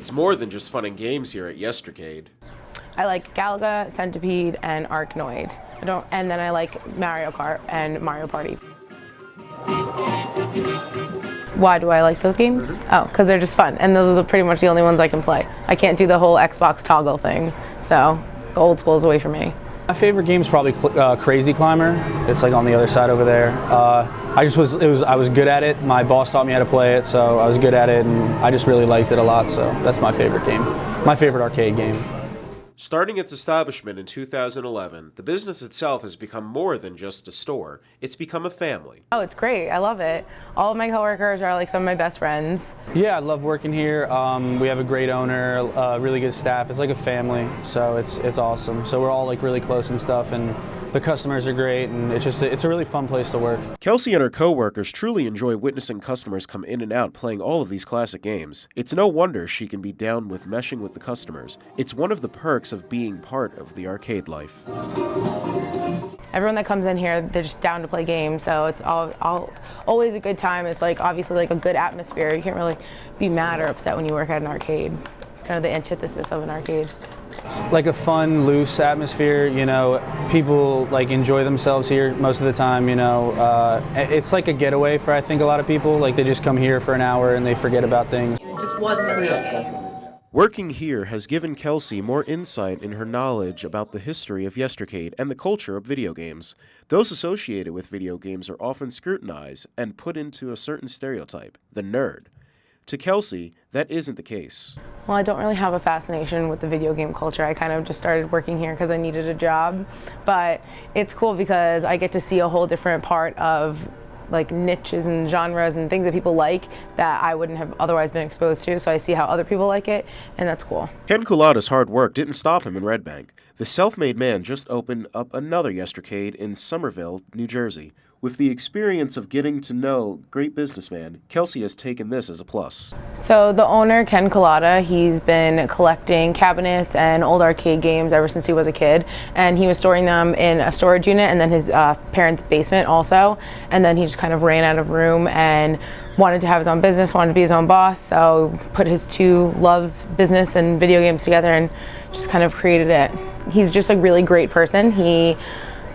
It's more than just fun and games here at Yestercade. I like Galaga, Centipede, and Arkanoid. And then I like Mario Kart and Mario Party. Why do I like those games? Oh, because they're just fun, and those are pretty much the only ones I can play. I can't do the whole Xbox toggle thing, so the old school is away from me. My favorite game is probably Crazy Climber. It's like on the other side over there. I was good at it. My boss taught me how to play it, so I was good at it, and I just really liked it a lot. So that's my favorite game, my favorite arcade game. Starting its establishment in 2011, the business itself has become more than just a store. It's become a family. Oh, it's great. I love it. All of my coworkers are like some of my best friends. Yeah, I love working here. We have a great owner, really good staff. It's like a family, so it's awesome. So we're all like really close and stuff, and the customers are great, and it's a really fun place to work. Kelsey and her co-workers truly enjoy witnessing customers come in and out playing all of these classic games. It's no wonder she can be down with meshing with the customers. It's one of the perks of being part of the arcade life. Everyone that comes in here, they're just down to play games, so it's always a good time. It's like obviously like a good atmosphere. You can't really be mad or upset when you work at an arcade. It's kind of the antithesis of an arcade. Like a fun, loose atmosphere, you know, people like enjoy themselves here most of the time, you know. It's like a getaway for I think a lot of people, like they just come here for an hour and they forget about things. It just wasn't. Working here has given Kelsey more insight in her knowledge about the history of Yestercade and the culture of video games. Those associated with video games are often scrutinized and put into a certain stereotype, the nerd. To Kelsey, that isn't the case. Well, I don't really have a fascination with the video game culture. I kind of just started working here because I needed a job. But it's cool because I get to see a whole different part of like niches and genres and things that people like that I wouldn't have otherwise been exposed to. So I see how other people like it, and that's cool. Ken Culada's hard work didn't stop him in Red Bank. The self-made man just opened up another Yestercade in Somerville, New Jersey. With the experience of getting to know great businessman, Kelsey has taken this as a plus. So the owner, Ken Culada, he's been collecting cabinets and old arcade games ever since he was a kid, and he was storing them in a storage unit and then his parents' basement also, and then he just kind of ran out of room and wanted to have his own business, wanted to be his own boss, so put his two loves, business and video games, together and just kind of created it. He's just a really great person. He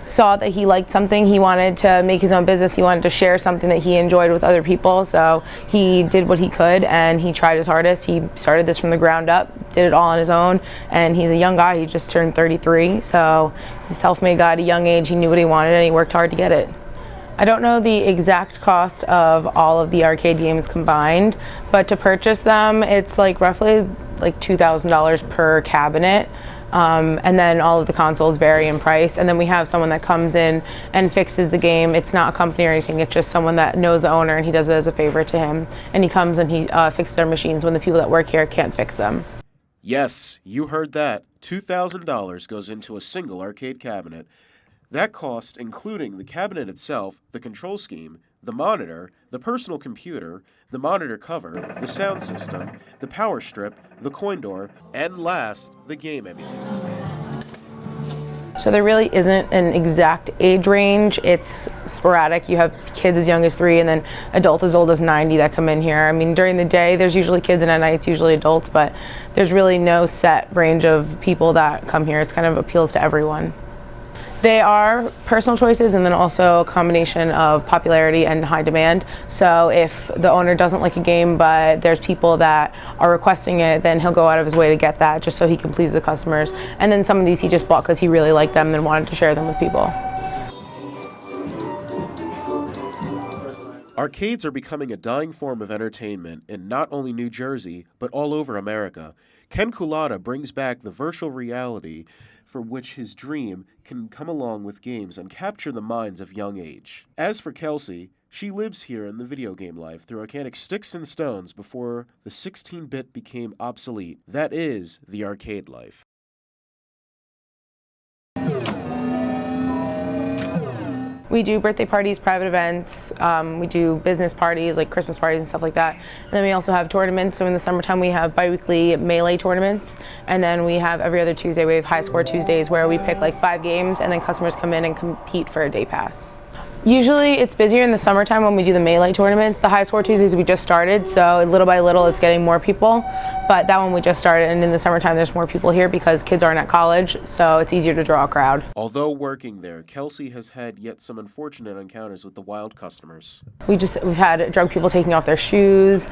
saw that he liked something, he wanted to make his own business, he wanted to share something that he enjoyed with other people, so he did what he could and he tried his hardest. He started this from the ground up, did it all on his own, and he's a young guy. He just turned 33, so he's a self-made guy at a young age. He knew what he wanted and he worked hard to get it. I don't know the exact cost of all of the arcade games combined, but to purchase them, it's like roughly like $2,000 per cabinet. And then all of the consoles vary in price, and then we have someone that comes in and fixes the game. It's not a company or anything, it's just someone that knows the owner and he does it as a favor to him, and he comes and he fixes their machines when the people that work here can't fix them. Yes, you heard that. $2,000 goes into a single arcade cabinet. That cost, including the cabinet itself, the control scheme, the monitor, the personal computer, the monitor cover, the sound system, the power strip, the coin door, and last, the game emulator. So there really isn't an exact age range. It's sporadic. You have kids as young as 3 and then adults as old as 90 that come in here. I mean, during the day, there's usually kids, and at night, it's usually adults, but there's really no set range of people that come here. It's kind of appeals to everyone. They are personal choices and then also a combination of popularity and high demand. So if the owner doesn't like a game but there's people that are requesting it, then he'll go out of his way to get that just so he can please the customers. And then some of these he just bought because he really liked them and wanted to share them with people. Arcades are becoming a dying form of entertainment in not only New Jersey, but all over America. Ken Culada brings back the virtual reality for which his dream can come along with games and capture the minds of young age. As for Kelsey, she lives here in the video game life through organic sticks and stones before the 16-bit became obsolete. That is the arcade life. We do birthday parties, private events, we do business parties like Christmas parties and stuff like that. And then we also have tournaments. So in the summertime we have bi-weekly Melee tournaments, and then we have every other Tuesday we have High Score Tuesdays where we pick like 5 games and then customers come in and compete for a day pass. Usually it's busier in the summertime when we do the Melee tournaments. The High Score Tuesdays we just started, so little by little it's getting more people. But that one we just started, and in the summertime there's more people here because kids aren't at college, so it's easier to draw a crowd. Although working there, Kelsey has had yet some unfortunate encounters with the wild customers. We've had drunk people taking off their shoes,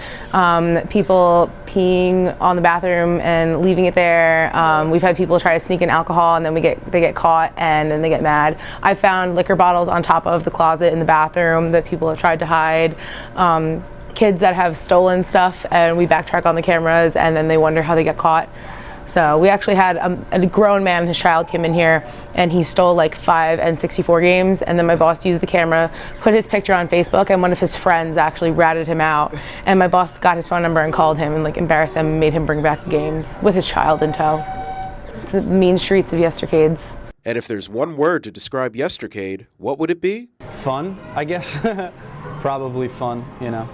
people peeing on the bathroom and leaving it there. We've had people try to sneak in alcohol, and then they get caught, and then they get mad. I found liquor bottles on top of the closet in the bathroom that people have tried to hide. Kids that have stolen stuff, and we backtrack on the cameras, and then they wonder how they get caught. So we actually had a grown man and his child came in here, and he stole like 5 N64 games, and then my boss used the camera, put his picture on Facebook, and one of his friends actually ratted him out, and my boss got his phone number and called him and like embarrassed him and made him bring back the games with his child in tow. It's the mean streets of Yestercades. And if there's one word to describe Yestercade, what would it be? Fun, I guess. Probably fun, you know.